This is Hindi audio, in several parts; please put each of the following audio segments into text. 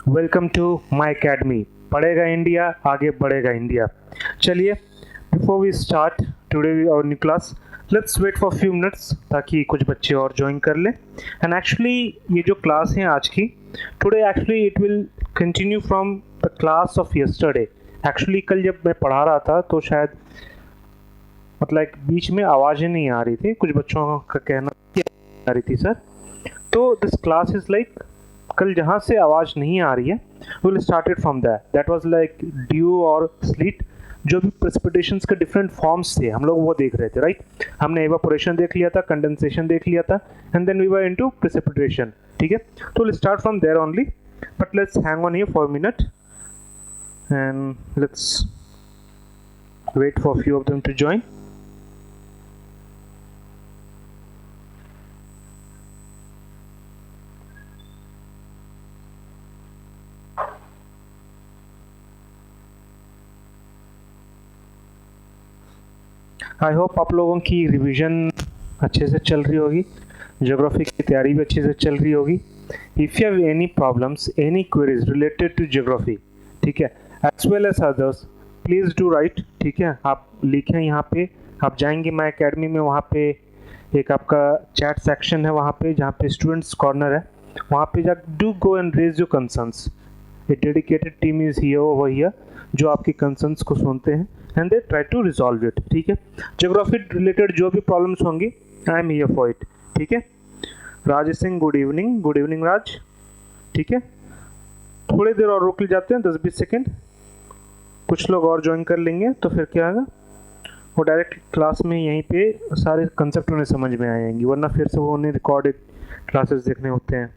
Welcome to my academy. पढ़ेगा इंडिया, आगे बढ़ेगा इंडिया। चलिए, before we start today our new class, let's wait for few minutes ताकि कुछ बच्चे और ज्वाइन कर लें। एंड एक्चुअली ये जो क्लास है आज की, today actually it will continue from the class of yesterday. Actually कल जब मैं पढ़ा रहा था तो शायद मतलब बीच में आवाज़ें नहीं आ रही थी, कुछ बच्चों का कहना आ रही थी सर। तो दिस क्लास इज़ लाइक कल जहाँ से आवाज़ नहीं आ रही है, will started from that was like due और स्लीट, जो भी प्रेसिपिटेशंस के डिफरेंट फॉर्म्स थे हम लोग वो देख रहे थे, राइट। हमने एवापोरेशन देख लिया था, कंडेंसेशन देख लिया था, and then we were into precipitation. ठीक है, तो will start from there only, but let's hang on here for a minute and let's wait for few of them to join. I hope आप लोगों की रिवीजन अच्छे से चल रही होगी, ज्योग्राफी की तैयारी भी अच्छे से चल रही होगी। If you have any problems, any queries related to geography, ठीक है, as well as others, please do write. ठीक है, आप लिखें यहाँ पे, आप जाएंगे माई अकेडमी में, वहाँ पे एक आपका चैट सेक्शन है, वहाँ पे जहाँ पे स्टूडेंट्स कॉर्नर है, वहाँ पे जा do go and raise your concerns. A dedicated team is here over here जो आपकी कंसर्न्स को सुनते हैं and they try to resolve it. ठीक है, ज्योग्राफी रिलेटेड जो भी प्रॉब्लम्स होंगी, I am here for it. ठीक है, Raj Singh, good evening. Good evening Raj. ठीक है, थोड़ी देर और रुक जाते हैं, 10-20 सेकेंड, कुछ लोग और ज्वाइन कर लेंगे तो फिर क्या होगा, वो डायरेक्ट क्लास में यहीं पे सारे कंसेप्ट उन्हें समझ में आ जाएंगी, वरना फिर से वो उन्हें रिकॉर्डेड क्लासेस देखने होते हैं।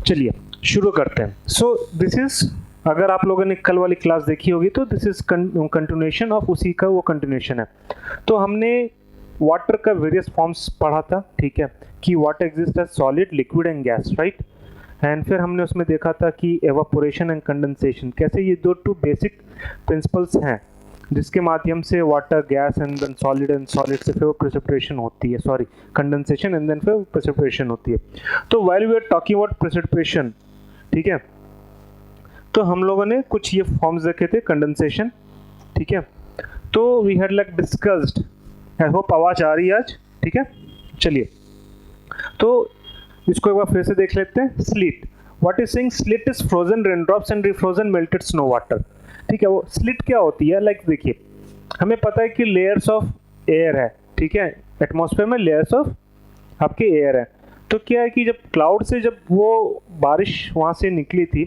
चलिए शुरू करते हैं। सो दिस इज, अगर आप लोगों ने कल वाली क्लास देखी होगी तो दिस इज कंटिन्यूएशन ऑफ उसी का वो कंटिन्यूएशन है। तो हमने वाटर का वेरियस फॉर्म्स पढ़ा था, ठीक है, कि water exist as solid, liquid and gas, right. And फिर हमने उसमें देखा था कि एवापोरेशन एंड कंडेंसेशन, कैसे ये टू बेसिक प्रिंसिपल्स हैं जिसके माध्यम से water, gas and then solid, and solid से फिर वो प्रेसिपिटेशन होती है, सॉरी कंडेंसेशन, एंड देन फिर प्रेसिपिटेशन होती है। तो while we are talking about precipitation, ठीक है, तो हम लोगों ने कुछ ये फॉर्म्स देखे थे, कंडेंसेशन, ठीक है, तो we had like discussed. I hope आवाज आ रही है आज, ठीक है। चलिए, तो इसको एक बार फिर से देख लेते हैं। Sleet, what is saying, sleet is frozen raindrops and refrozen melted snow water. ठीक है, वो स्लिट क्या होती है, लाइक देखिए, हमें पता है कि लेयर्स ऑफ एयर है, ठीक है, एटमॉस्फेयर में लेयर्स ऑफ आपके एयर है। तो क्या है कि जब क्लाउड से जब वो बारिश वहाँ से निकली थी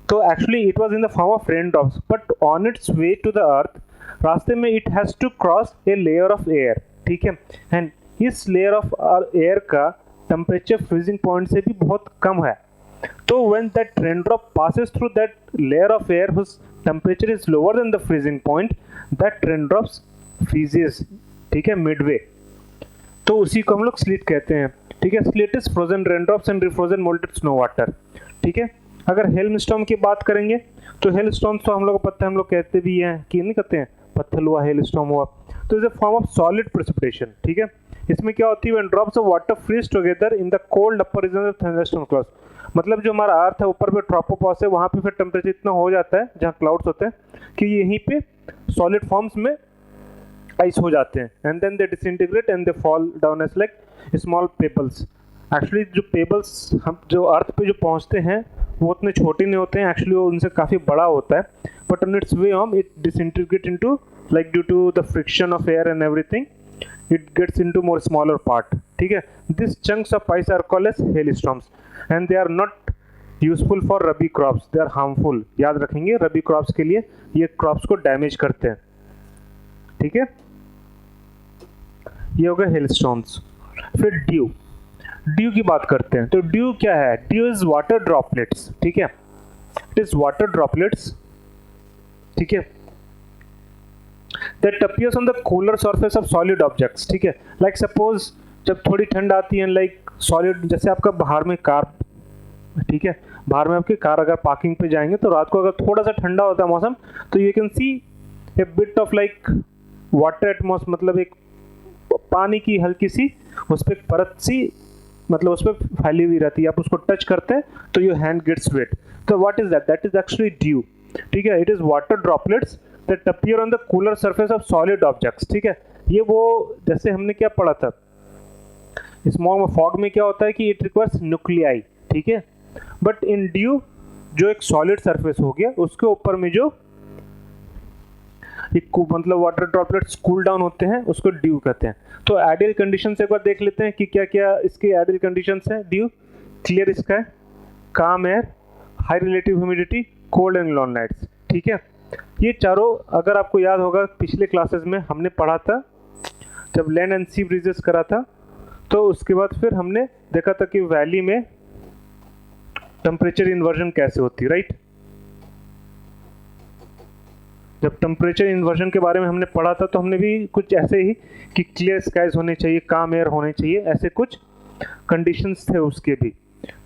तो actually it was in the form of rain drops, but on its way to the earth, रास्ते में it has to cross a layer of air, ठीक है। एंड इस लेयर ऑफ एयर का टेम्परेचर फ्रीजिंग पॉइंट से भी बहुत कम है। तो when that raindrop passes through that layer of air whose temperature is lower than the freezing point, that raindrops freezes, ठीक है, midway। तो उसी को हम लोग स्लिट कहते हैं, ठीक है। Sleet is frozen raindrops and refrozen melted snow water, ठीक है। अगर हेल स्टॉर्म की बात करेंगे तो हेल स्टॉर्म तो हम लोग को पता है, हम लोग कहते भी हैं कि नहीं कहते हैं, पत्थर हुआ, हेल स्टॉर्म हुआ, तो is a form of solid precipitation, ठीक है। इसमें क्या होती है, when drops of water freeze together in the cold upper region of thunderstorm clouds, मतलब जो हमारा अर्थ है ऊपर पे ट्रोपोपॉज है, वहाँ पे फिर टेम्परेचर इतना हो जाता है जहाँ क्लाउड्स होते हैं कि यहीं पे सॉलिड फॉर्म्स में आइस हो जाते हैं, and then they disintegrate and they fall down as like small pebbles. Actually जो पेबल्स हम जो अर्थ पे जो पहुँचते हैं वो उतने छोटे नहीं होते हैं, एक्चुअली वो उनसे काफ़ी बड़ा होता है, but on its way home it disintegrate into, like due to the friction of air and everything, it gets into more smaller part, ठीक है। These chunks of ice are called as hailstorms and they are not useful for rabi crops, they are harmful। याद रखेंगे, रबी क्रॉप्स के लिए ये क्रॉप्स को डैमेज करते हैं, ठीक है। ये हो गए hailstorms। फिर ड्यू, ड्यू की बात करते हैं। तो ड्यू क्या है, ड्यू इज वाटर ड्रॉपलेट्स, ठीक है, इट इज वाटर ड्रॉपलेट्स, ठीक है, that appears on the cooler surface of solid objects, ठीक है। लाइक सपोज जब थोड़ी ठंड आती है, लाइक सॉलिड, जैसे आपका बाहर में कार, ठीक है, बाहर में आपकी कार अगर पार्किंग पे जाएंगे तो रात को अगर थोड़ा सा ठंडा होता है मौसम तो you can see A bit of like water Atmos, मतलब एक पानी की हल्की सी उस पर परत सी मतलब उस पर फैली हुई रहती है, आप उसको टच करते हैं तो योर हैंड गेट्स वेट। तो what is that? That is actually due. ठीक है, it is water droplets that appear on the cooler surface of solid objects. ठीक है, ये वो जैसे हमने क्या पढ़ा था स्मॉग फॉग में क्या होता है कि इट रिक्वायर्स न्यूक्लियाई। ठीक है, बट इन ड्यू जो एक सॉलिड सरफेस हो गया उसके ऊपर में जो मतलब वाटर ड्रॉपलेट्स कूल डाउन होते हैं उसको ड्यू कहते हैं। तो आइडियल कंडीशंस एक बार देख लेते हैं कि क्या क्या इसके आइडियल कंडीशंस हैं। Dew, clear sky, calm air, high relative humidity, cold and long nights. ठीक है, ये चारों अगर आपको याद होगा पिछले क्लासेस में हमने पढ़ा था जब लैंड एंड सी ब्रीजेस करा था, तो उसके बाद फिर हमने देखा था कि वैली में टेम्परेचर इन्वर्जन कैसे होती है, राइट। जब टेम्परेचर इन्वर्जन के बारे में हमने पढ़ा था तो हमने भी कुछ ऐसे ही कि क्लियर स्काइज होने चाहिए, काम एयर होने चाहिए, ऐसे कुछ कंडीशंस थे उसके भी।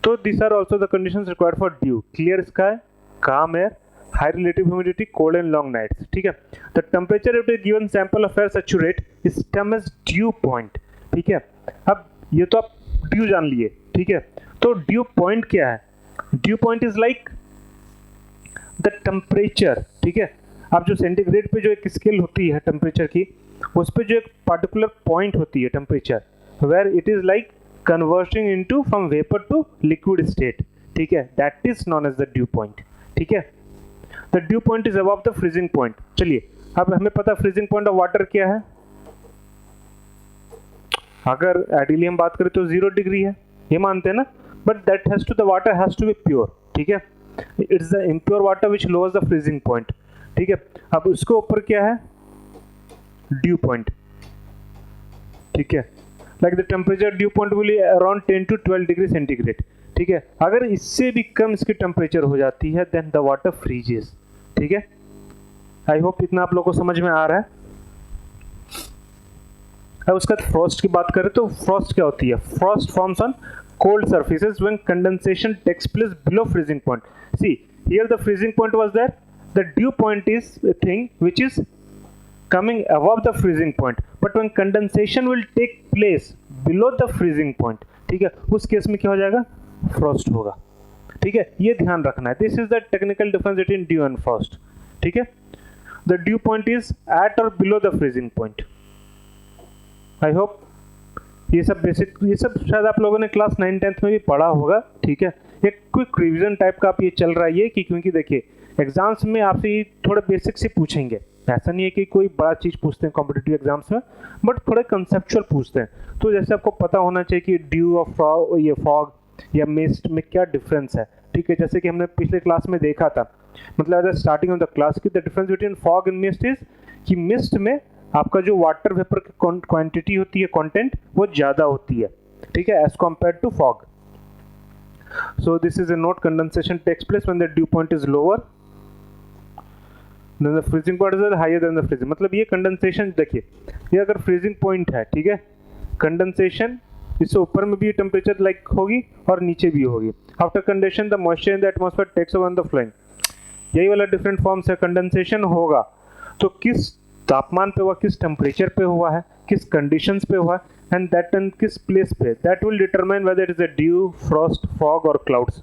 तो this are also the conditions required for dew, clear sky, calm air, high relative humidity, cold and long nights. ठीक है, the temperature at a given sample of air saturate is term as dew point. ठीक है, अब ये तो आप ड्यू जान लिए। ठीक है, तो ड्यू पॉइंट क्या है? Dew point is like the temperature. ठीक है, अब जो सेंटीग्रेड पे जो एक स्केल होती है टेम्परेचर की, उस पे जो एक पर्टिकुलर पॉइंट होती है temperature where it is like converting into from vapour to liquid state. ठीक है, that is known as the dew point. ठीक है, the dew point is above the freezing point. चलिए, अब हमें पता फ्रीजिंग पॉइंट ऑफ वाटर क्या है। अगर आइडियली हम बात करें तो 0 डिग्री है, ये मानते हैं ना, but that has to the water has to be pure. ठीक है, it's the impure water which lowers the freezing point. ठीक है, अब उसके ऊपर क्या है? Dew point. ठीक है, like the temperature dew point will be around 10 to 12 degree centigrade. ठीक है, अगर इससे भी कम इसकी टेम्परेचर हो जाती है देन द वाटर फ्रीजेस। ठीक है, आई होप इतना आप लोगों को समझ में आ रहा है। अब उसके बाद फ्रॉस्ट की बात करें तो फ्रॉस्ट क्या होती है? Frost forms on cold surfaces when condensation takes place below freezing point. See, here the freezing point was there. The dew point is a thing which is coming above the freezing point. But when condensation will take place below the freezing point, ठीक है, उस केस में क्या हो जाएगा? फ्रॉस्ट होगा। ठीक है, ये ध्यान रखना है। This is the technical difference between dew and frost. ठीक है, the dew point is at or below the freezing point. I hope ये सब बेसिक, ये सब शायद आप लोगों ने क्लास 9-10th में भी पढ़ा होगा। ठीक है, एक क्विक रिवीजन टाइप का आप ये चल रहा है ये कि क्योंकि देखिए एग्जाम्स में आपसे ये थोड़े बेसिक से पूछेंगे, ऐसा नहीं है कि कोई बड़ा चीज़ पूछते हैं कॉम्पिटिटिव एग्जाम्स में, बट थोड़े कंसेप्चुअल पूछते हैं। तो जैसे आपको पता होना चाहिए कि ड्यू और ये फॉग या मिस्ट में क्या डिफरेंस है। ठीक है, जैसे कि हमने पिछले क्लास में देखा था, मतलब स्टार्टिंग ऑफ द क्लास की the difference between fog and mist is कि मिस्ट में आपका जो वाटर वेपर की क्वांटिटी होती है, कंटेंट, वो ज़्यादा होती है। ठीक है, as compare to fog. So this is a note, condensation takes place when the dew point is lower than the freezing point is higher than the freezing. मतलब ये कंडेंसेशन देखिए, ये अगर फ्रीजिंग पॉइंट है, ठीक है, कंडेंसेशन इससे ऊपर में भी टेम्परेचर लाइक होगी और नीचे भी होगी। After condensation the moisture in the atmosphere takes over the flowing. यही वाला डिफरेंट फॉर्म्स है। कंडेंसेशन होगा तो किस तापमान पे हुआ, किस टेम्परेचर पे हुआ है, किस कंडीशंस पे हुआ, एंड दैट एंड किस प्लेस पे, that will determine whether it is a due, Frost, fog और क्लाउड्स।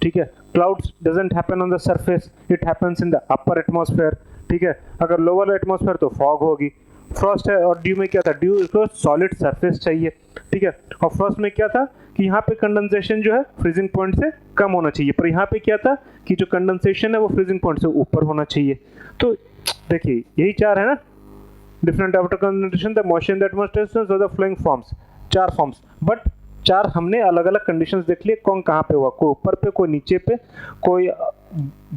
ठीक है, clouds doesn't happen on the surface, it happens in the upper atmosphere. ठीक है, अगर लोअर एटमॉस्फेयर तो फॉग होगी। फ्रॉस्ट है, और ड्यू में क्या था? ड्यू को सॉलिड सरफेस चाहिए। ठीक है, और फ्रॉस्ट में क्या था कि यहाँ पे कंडेंसेशन जो है फ्रीजिंग पॉइंट से कम होना चाहिए, पर यहाँ पे क्या था कि जो कंडेंसेशन है वो फ्रीजिंग पॉइंट से ऊपर होना चाहिए। तो देखिए यही चार है ना, different after condensation, the moisture in the atmosphere और the flowing forms, 4 forms. But 4 हमने अलग अलग कंडीशंस देख लिए, कौन कहाँ पे हुआ, कोई ऊपर पे, कोई नीचे पे, कोई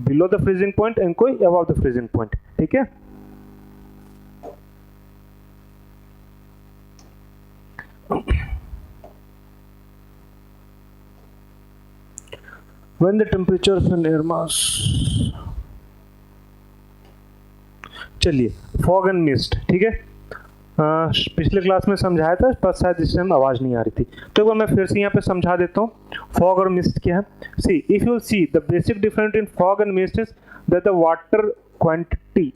below the freezing point and कोई अबव द फ्रीजिंग पॉइंट। ठीक है, when the temperature and air mass, चलिए फॉग एंड मिस्ट। ठीक है, पिछले क्लास में समझाया था, पर शायद इस टाइम आवाज़ नहीं आ रही थी, तो एक बार मैं फिर से यहाँ पे समझा देता हूँ फॉग और मिस्ट क्या है. See if you see the basic difference in fog and mist is that the water quantity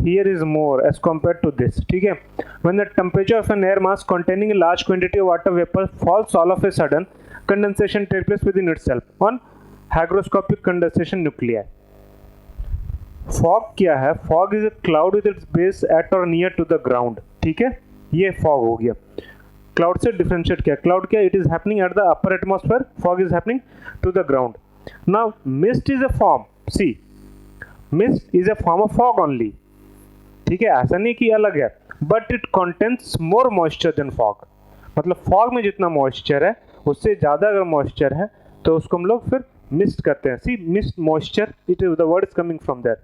here is more as compared to this. ठीक है, when the temperature of an air mass containing a large quantity of water vapor falls all of a sudden, condensation takes place within itself on hygroscopic condensation nuclei. Fog क्या है? Fog is a cloud with its base at or near to the ground. ठीक है, ये फॉग हो गया. क्लाउड से डिफरेंशिएट किया. क्लाउड क्या? It is happening at the upper atmosphere, fog is happening to the ground. Now mist is a form, see mist is a form of fog only. ठीक है, ऐसा नहीं कि अलग है, but it contains more moisture than fog. मतलब फॉग में जितना मॉइस्चर है उससे ज़्यादा अगर मॉइस्चर है तो उसको हम लोग फिर मिस्ट करते हैं. See mist moisture, it is the word is coming from there.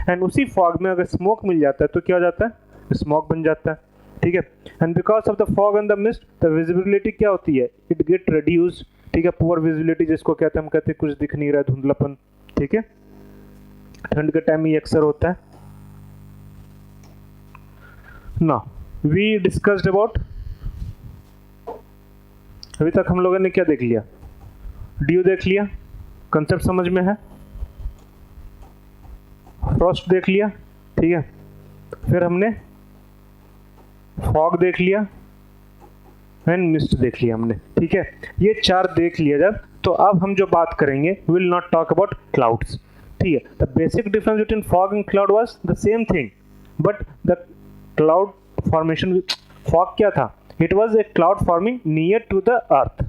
And उसी फॉग में अगर स्मोक मिल जाता है तो क्या हो जाता है? स्मोक बन जाता है. ठीक है, and because of the fog and the mist the visibility क्या होती है? It get reduce. ठीक है, पुअर विजिबिलिटी जिसको कहते हैं, हम कहते हैं कुछ दिख नहीं रहा है, धुंधलापन. ठीक है, ठंड के टाइम में ये अक्सर होता है. Now we discussed about, अभी तक हम लोगों ने क्या देख लिया? ड्यू देख लिया, कंसेप्ट समझ में है. फ्रॉस्ट देख लिया. ठीक है, फिर हमने फॉग देख लिया एंड मिस्ट देख लिया हमने. ठीक है, ये चार देख लिया जब, तो अब हम जो बात करेंगे will not talk about clouds. ठीक है, the basic difference between fog and cloud was the same thing, but the cloud formation, fog क्या था? It was a cloud forming near to the earth.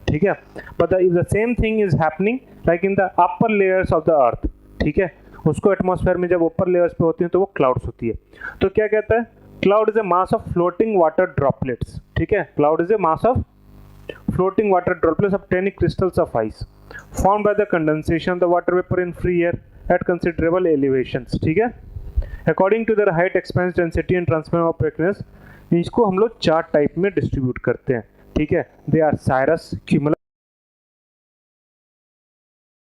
ठीक है, but the same thing is happening like in the upper layers of the earth. ठीक है, उसको एटमॉस्फेयर में जब ऊपर लेयर्स पे होती है तो वो क्लाउड्स होती है. तो क्या कहता है? Cloud is a mass of floating water droplets. ठीक है, cloud is a mass of floating water droplets of tiny crystals of ice formed by the condensation of the water vapor in free air at considerable elevations. ठीक है, according to their height, expanse, density and transfer opaqueness. इसको हम लोग चार टाइप में डिस्ट्रीब्यूट करते हैं. ठीक है, दे आर साइरस, क्यूमुलस,